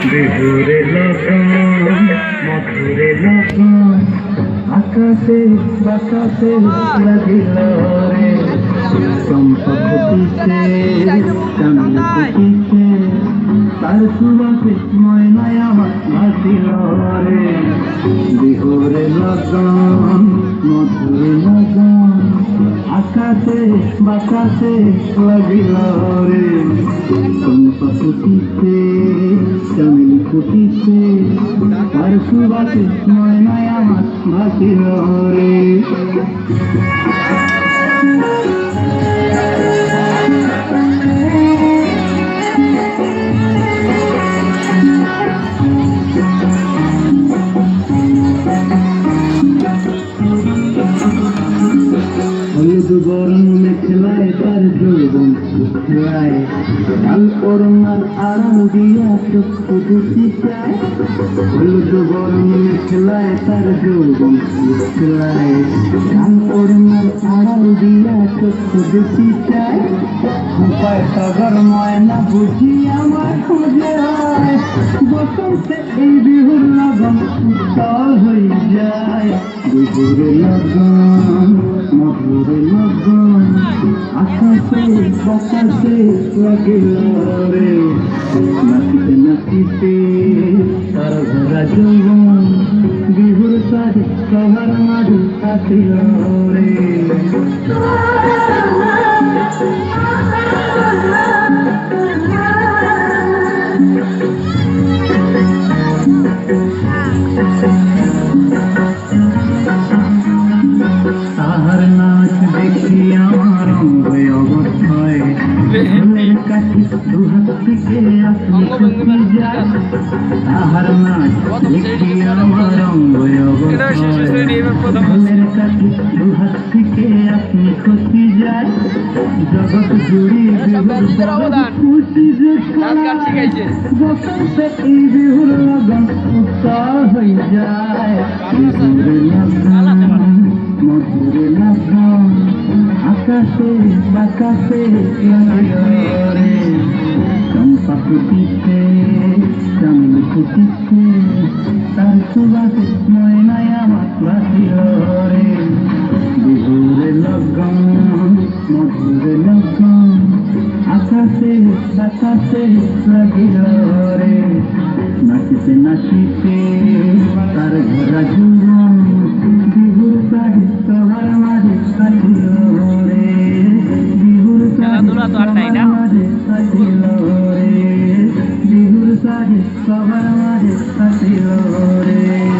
বিহুরে লগন মধুরে লগন আকাশে বাতাসে লাগিল রে চম্পা ফুটিছে চাঁদ ফুটিছে তার সুবাসে ময়নায় আমার ভাসিল রে বিহুরে লগন মধুরে লগন আকাশে বাতাসে লাগিল রে চম্পা ফুটিছে চাঁদ ফুটিছে তার সুবাসে ময়নায় আমার ভাসিল রে হলুদ বরণ মেখলায় তার যৌবন শুকলায় লাল করোনার আড়াল দিয়া চক্ষু দুটি চায় হলুদ বরণ মেখলায় তার যৌবন শুকলায় লাল করোনার আড়াল দিয়া চক্ষু দুটি চায় উপায় সাগর ময়না বুঝি আমার খুঁজে হয় বসন্তে এই বিহুর লগন উত্তাল হয়ে যায় বিহুর লগন মধুরে লগন আকাশে বাতাসে লাগিল রে নাচিতে নাচিতে তার ভরা যৌবন বিহুর সারি সবার মাঝে আসিল রে তাহার নাচ দেখি আমার অঙ্গ অবস্থায় ফুলের কাছে দুহাত থেকে আপনি ছুটি যায় তাহার নাচ দেখি আমার অঙ্গ অবস্থায় ফুলের কাছে দুহাত থেকে আপনি খুশি যায় জগৎ জুড়ি খুশি যে বসন্তে এই বিহুর লগন উত্তাল হয়ে যায় বিহুর লগন মধুরে লগন আকাশে বাতাসে লাগিল রে চম্পা ফুটিছে চাঁদ ফুটিছে তার সুবাসে ময়নায় আমার ভাসিল রে বিহুরে লগন মধুরে লগন আকাশে বাতাসে লাগিল রে নাচিতে নাচিতে তার ঘোরা জীবন বিহুর সারি সবার মাঝে সাজিল রে বিহুর সারি সবার মাঝে সাজিল রে বিহুর সারি সবার মাঝে সাজিল রে